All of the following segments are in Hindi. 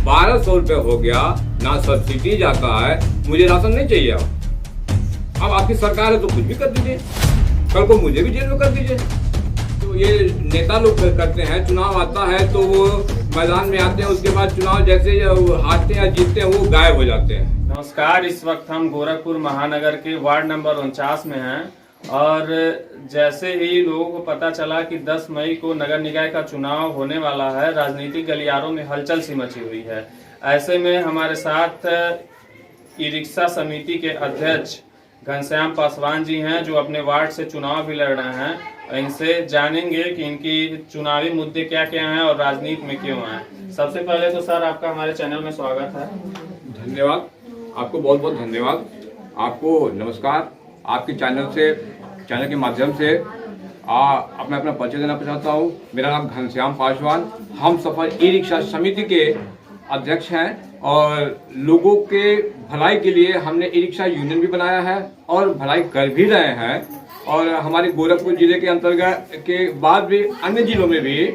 1200 रुपये हो गया, ना सब्सिडी जाता है, मुझे राशन नहीं चाहिए। अब आपकी सरकार है तो कुछ भी कर दीजिए, कल को मुझे भी जेल में कर दीजिए। तो ये नेता लोग करते हैं, चुनाव आता है तो वो मैदान में आते हैं, उसके बाद चुनाव जैसे हारते हैं या जीतते हैं वो गायब हो जाते हैं। नमस्कार, इस वक्त हम गोरखपुर महानगर के वार्ड नंबर 49 में हैं और जैसे ही लोगों को पता चला कि 10 मई को नगर निकाय का चुनाव होने वाला है, राजनीतिक गलियारों में हलचल सी मची हुई है। ऐसे में हमारे साथ ई रिक्शा समिति के अध्यक्ष घनश्याम पासवान जी हैं, जो अपने वार्ड से चुनाव भी लड़ रहे हैं। इनसे जानेंगे कि इनकी चुनावी मुद्दे क्या क्या हैं और राजनीति में क्यों हैं। सबसे पहले तो सर, आपका हमारे चैनल में स्वागत है। धन्यवाद, आपको बहुत बहुत धन्यवाद। आपको नमस्कार। आपके चैनल के माध्यम से मैं अपना परिचय देना चाहता हूँ। मेरा नाम घनश्याम पासवान, हम सफल ई रिक्शा समिति के अध्यक्ष हैं और लोगों के भलाई के लिए हमने ई रिक्शा यूनियन भी बनाया है और भलाई कर भी रहे हैं। और हमारे गोरखपुर जिले के अंतर्गत के बाद भी अन्य जिलों में भी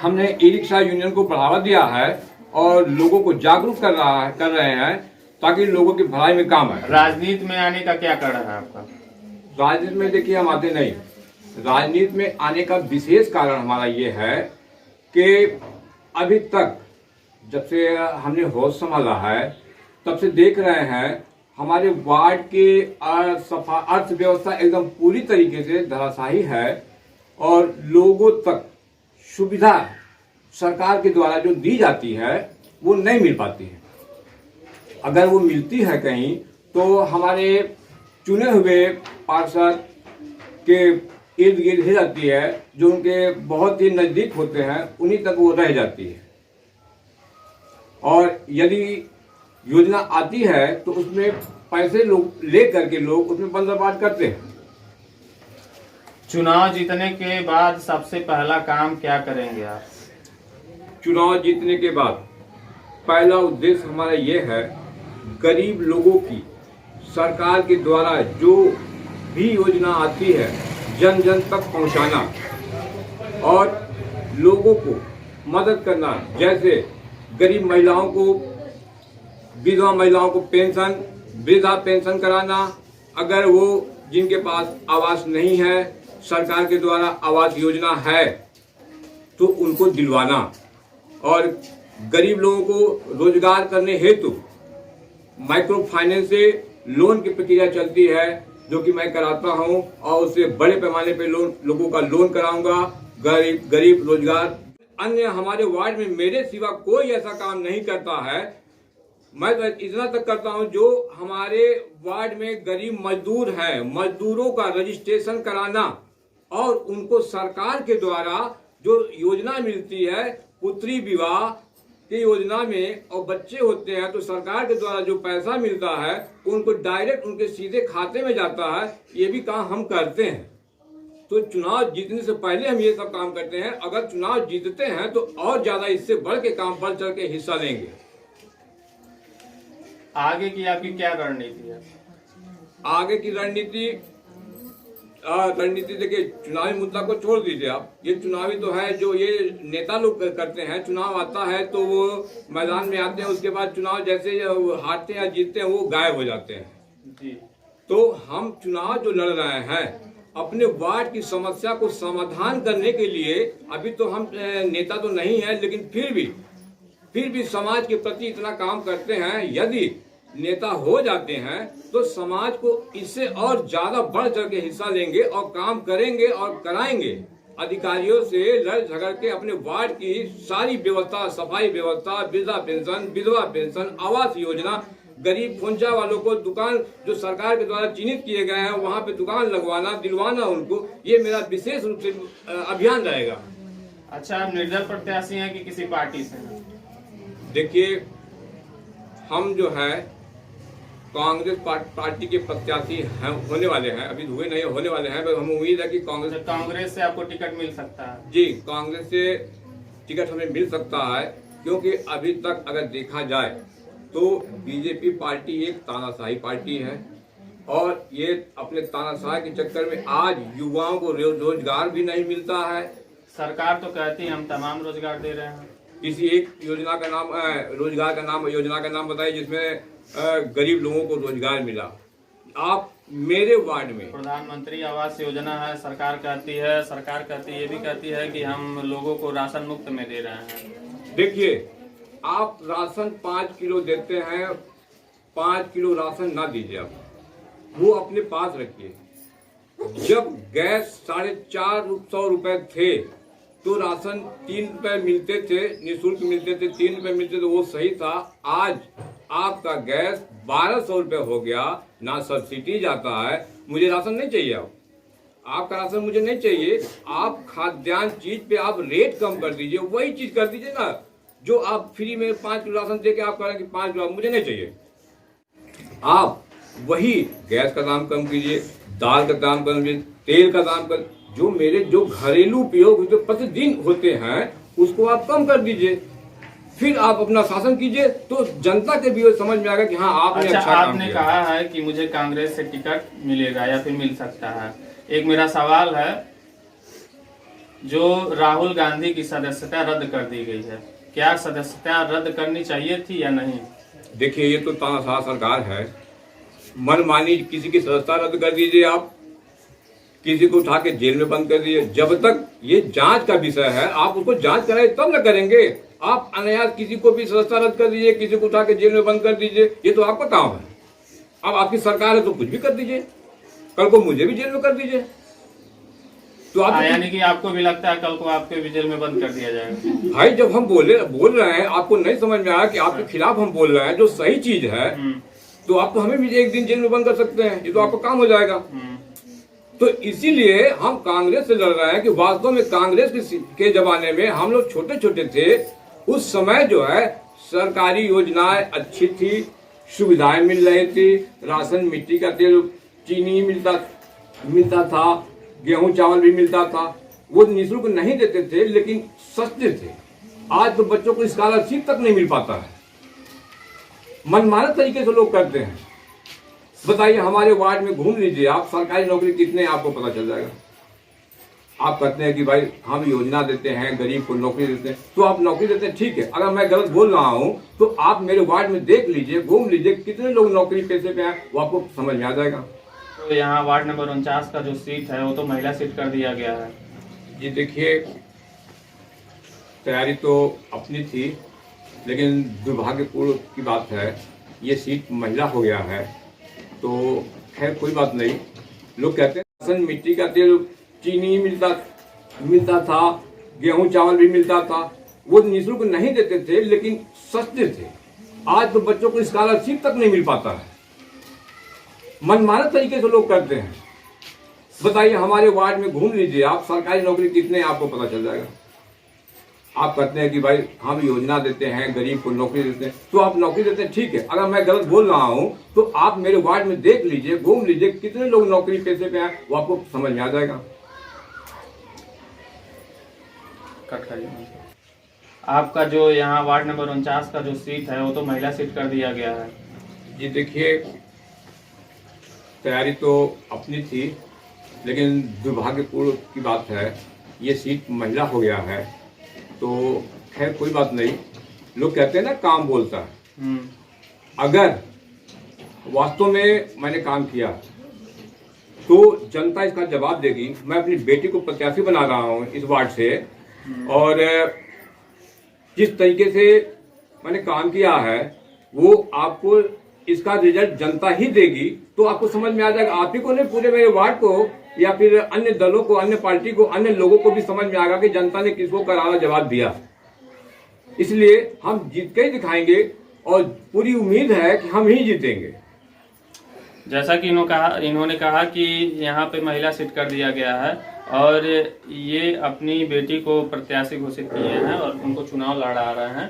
हमने ई रिक्शा यूनियन को बढ़ावा दिया है और लोगों को जागरूक कर रहे हैं ताकि लोगों की भलाई में काम आए। राजनीति में आने का क्या कारण है आपका? राजनीति में देखिए, हम आते नहीं। राजनीति में आने का विशेष कारण हमारा ये है कि अभी तक जब से हमने होश संभाला है तब से देख रहे हैं हमारे वार्ड की अर्थव्यवस्था एकदम पूरी तरीके से धराशायी है और लोगों तक सुविधा सरकार के द्वारा जो दी जाती है वो नहीं मिल पाती है। अगर वो मिलती है कहीं तो हमारे चुने हुए पार्षद के इर्द गिर्द ही जाती है, जो उनके बहुत ही नजदीक होते हैं उन्हीं तक वो रह जाती है। और यदि योजना आती है तो उसमें पैसे लोग ले करके लोग उसमें बंदरबाट करते हैं। चुनाव जीतने के बाद सबसे पहला काम क्या करेंगे आप? चुनाव जीतने के बाद पहला उद्देश्य हमारा ये है, गरीब लोगों की सरकार के द्वारा जो भी योजना आती है जन जन तक पहुंचाना और लोगों को मदद करना। जैसे गरीब महिलाओं को, विधवा महिलाओं को पेंशन, वृद्धा पेंशन कराना। अगर वो जिनके पास आवास नहीं है, सरकार के द्वारा आवास योजना है तो उनको दिलवाना। और गरीब लोगों को रोजगार करने हेतु माइक्रो फाइनेंस से लोन की प्रक्रिया चलती है, जो कि मैं कराता हूं और उससे बड़े पैमाने पे लोगों का लोन कराऊंगा। गरीब रोजगार। अन्य हमारे वार्ड में मेरे सिवा कोई ऐसा काम नहीं करता है। मैं तो इतना तक करता हूं, जो हमारे वार्ड में गरीब मजदूर हैं, मजदूरों का रजिस्ट्रेशन कराना और उनको सरकार के द्वारा जो योजना मिलती है, पुत्री विवाह की योजना में, और बच्चे होते हैं तो सरकार के द्वारा जो पैसा मिलता है उनको डायरेक्ट उनके सीधे खाते में जाता है। ये भी काम हम करते हैं। तो चुनाव जीतने से पहले हम ये सब काम करते हैं। अगर चुनाव जीतते हैं तो और ज्यादा इससे बढ़ के काम, बढ़ चढ़ के हिस्सा लेंगे। आगे की आपकी क्या रणनीति है? आगे की रणनीति देखिए, चुनावी मुद्दा को छोड़ दीजिए आप। ये चुनावी तो है, जो ये नेता लोग करते हैं। चुनाव आता है तो वो मैदान में आते हैं, उसके बाद चुनाव जैसे हारते हैं या जीतते हैं वो गायब हो जाते हैं जी। तो हम चुनाव जो लड़ रहे हैं अपने वार्ड की समस्या को समाधान करने के लिए, अभी तो हम नेता तो नहीं है, लेकिन फिर भी समाज के प्रति इतना काम करते हैं। यदि नेता हो जाते हैं तो समाज को इससे और ज्यादा बढ़ चढ़ के हिस्सा लेंगे और काम करेंगे और कराएंगे। अधिकारियों से लड़ झगड़ के अपने वार्ड की सारी व्यवस्था, सफाई व्यवस्था, वृद्धा पेंशन, विधवा पेंशन, आवास योजना, गरीब खोंचा वालों को दुकान जो सरकार के द्वारा चिन्हित किए गए हैं वहां पे दुकान लगवाना, दिलवाना उनको, ये मेरा विशेष रूप से अभियान रहेगा। अच्छा, आप निर्दल प्रत्याशी हैं कि किसी पार्टी से हैं? देखिए, हम जो है कांग्रेस पार्टी के प्रत्याशी होने वाले हैं। अभी हुए नहीं, होने वाले हैं। हम उम्मीद है कि कांग्रेस से आपको टिकट मिल सकता है? जी, कांग्रेस से टिकट हमें मिल सकता है, क्योंकि अभी तक अगर देखा जाए तो बीजेपी पार्टी एक तानाशाही पार्टी है और ये अपने तानाशाही के चक्कर में आज युवाओं को रोजगार भी नहीं मिलता है। सरकार तो कहती है हम तमाम रोजगार दे रहे हैं। किसी एक योजना का नाम रोजगार का नाम योजना का नाम बताइए जिसमें गरीब लोगों को रोजगार मिला। आप मेरे वार्ड में प्रधानमंत्री आवास योजना है, सरकार कहती है, सरकार कहती ये भी कहती है कि हम लोगों को राशन मुफ्त में दे रहे हैं। देखिए, आप राशन 5 किलो देते हैं, 5 किलो राशन ना दीजिए, आप वो अपने पास रखिए। जब गैस 450 रुपए थे तो राशन 3 रुपए मिलते थे, निःशुल्क मिलते थे, 3 रुपए मिलते थे, वो सही था। आज आपका गैस 1200 रुपए हो गया, ना सब्सिडी जाता है। मुझे राशन नहीं चाहिए, अब आपका राशन मुझे नहीं चाहिए। आप खाद्यान्न चीज पे आप रेट कम कर दीजिए, वही चीज कर दीजिए ना जो आप फ्री में 5 किलो राशन दे के आप कह रहे हैं कि 5 किलो, मुझे नहीं चाहिए। आप वही गैस का दाम कम कीजिए, दाल का दाम कम कीजिए, तेल का दाम कर, जो घरेलू उपयोग जो प्रतिदिन होते हैं उसको आप कम कर दीजिए। फिर आप अपना शासन कीजिए तो जनता के भी समझ में आएगा कि हाँ आपने अच्छा काम आपने किया। कहा है कि मुझे कांग्रेस से टिकट मिलेगा या फिर मिल सकता है। एक मेरा सवाल है, जो राहुल गांधी की सदस्यता रद्द कर दी गई है, क्या सदस्यता रद्द करनी चाहिए थी या नहीं? देखिए, ये तो तानाशाह सरकार है, मनमानी किसी की सदस्यता रद्द कर दीजिए, आप किसी को उठा के जेल में बंद कर दीजिए। जब तक ये जांच का विषय है, आप उसको जांच कराए तब न करेंगे। आप अनायास किसी को भी सदस्यता रद्द कर दीजिए, किसी को उठा के जेल में बंद कर दीजिए, ये तो आपका काम है। अब आपकी सरकार है तो कुछ भी कर दीजिए, कल को मुझे भी जेल में कर दीजिए। तो आप यानी कि आपको भी लगता है कल को आपके भी जेल में बंद कर दिया जाएगा? भाई, जब हम बोल रहे हैं, आपको नहीं समझ में आया कि आपके खिलाफ हम बोल रहे हैं जो सही चीज है, तो आप तो हमें भी एक दिन जेल में बंद कर सकते हैं, ये तो आपका काम हो जाएगा। तो इसीलिए हम कांग्रेस से लड़ रहे हैं कि वास्तव में कांग्रेस के जमाने में हम लोग छोटे छोटे थे, उस समय जो है सरकारी योजनाएं अच्छी थी, सुविधाएं मिल रही थी, राशन, मिट्टी का तेल, चीनी मिलता था, गेहूं चावल भी मिलता था। वो निःशुल्क नहीं देते थे लेकिन सस्ते थे। आज तो बच्चों को स्कॉलरशिप तक नहीं मिल पाता है, मनमाने तरीके से लोग करते हैं। बताइए, हमारे वार्ड में घूम लीजिए आप, सरकारी नौकरी कितने आपको पता चल जाएगा। आप कहते हैं कि भाई हम योजना देते हैं, गरीब को नौकरी देते हैं, तो आप नौकरी देते हैं, ठीक है। अगर मैं गलत बोल रहा हूं तो आप मेरे वार्ड में देख लीजिए, घूम लीजिए, कितने लोग नौकरी पैसे पे हैं, वो आपको समझ में आ जाएगा। तो यहाँ वार्ड नंबर 49 का जो सीट है वो तो महिला सीट कर दिया गया है। जी देखिए, तैयारी तो अपनी थी, लेकिन दुर्भाग्यपूर्ण की बात है ये सीट महिला हो गया है। तो खैर कोई बात नहीं। लोग कहते हैं राशन, मिट्टी का तेल, चीनी मिलता था, गेहूं चावल भी मिलता था, वो निःशुल्क नहीं देते थे लेकिन सस्ते थे। आज तो बच्चों को स्कॉलरशिप तक नहीं मिल पाता है, मनमाने तरीके से लोग करते हैं। बताइए, हमारे वार्ड में घूम लीजिए आप, सरकारी नौकरी कितने आपको पता चल जाएगा। आप कहते हैं कि भाई हम योजना देते हैं, गरीब को नौकरी देते हैं, तो आप नौकरी देते हैं, ठीक है। अगर मैं गलत बोल रहा हूं तो आप मेरे वार्ड में देख लीजिए, घूम लीजिए, कितने लोग नौकरी पैसे पे हैं, वो आपको समझ में आ जाएगा। आपका जो यहाँ वार्ड नंबर 49 का जो सीट है वो तो महिला सीट कर दिया गया है। जी देखिए, तैयारी तो अपनी थी, लेकिन दुर्भाग्यपूर्ण की बात है ये सीट महिला हो गया है। तो खैर कोई बात नहीं। लोग कहते हैं ना काम बोलता है। अगर वास्तव में मैंने काम किया तो जनता इसका जवाब देगी। मैं अपनी बेटी को प्रत्याशी बना रहा हूं इस वार्ड से, और जिस तरीके से मैंने काम किया है वो आपको इसका रिजल्ट जनता ही देगी, तो आपको समझ में आ जाएगा। आप ही को नहीं, पूरे मेरे वार्ड को या फिर अन्य दलों को, अन्य पार्टी को, अन्य लोगों को भी समझ में आएगा कि जनता ने किसको करारा जवाब दिया। इसलिए हम जीत के ही दिखाएंगे और पूरी उम्मीद है कि हम ही जीतेंगे। जैसा कि इन्होंने कहा कि यहाँ पे महिला सीट कर दिया गया है और ये अपनी बेटी को प्रत्याशी घोषित किए हैं और उनको चुनाव लड़ा रहे हैं।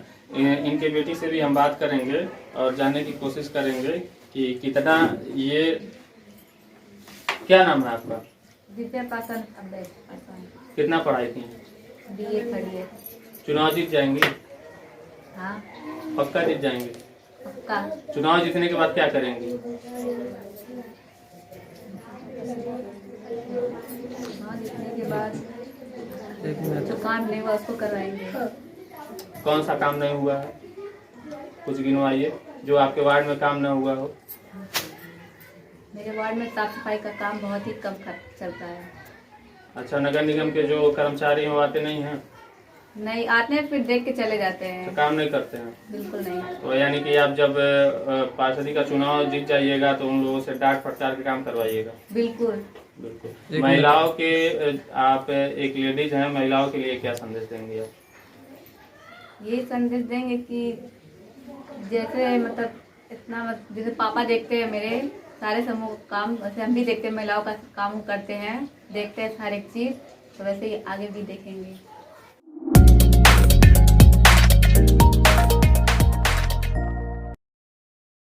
इनके बेटी से भी हम बात करेंगे और जानने की कोशिश करेंगे कि कितना ये, क्या नाम है आपका? विद्या पासन। कितना पढ़ाई की? BA खड़ी है। चुनाव जीत जाएंगे? हाँ पक्का जीत जाएंगे? पक्का। चुनाव जीतने के बाद क्या करेंगे? चुनाव जीतने के बाद जो काम नहीं हुआ उसको करवाएंगे। कौन सा काम नहीं हुआ है, कुछ गिनवाइए जो आपके वार्ड में काम न हुआ हो। मेरे वार्ड में साफ सफाई का काम बहुत ही कम चलता है। अच्छा, नगर निगम के जो कर्मचारी हैं वो आते नहीं हैं? नहीं आते हैं, फिर देख के चले जाते तो हैं। काम नहीं करते हैं? बिल्कुल नहीं। तो यानी कि आप जब पार्षदी का चुनाव जीत जाइएगा तो उन लोगों से डांट फटकार के काम करवाइएगा। बिल्कुल। बिल्कुल। महिलाओं के आप एक लेडीज हैं, महिलाओं के लिए क्या संदेश देंगे आप? ये संदेश देंगे कि जैसे मतलब जैसे पापा देखते हैं मेरे सारे समूह काम, वैसे हम भी देखते हैं, महिलाओं का काम करते हैं, देखते हैं हर एक चीज, तो वैसे ही आगे भी देखेंगे।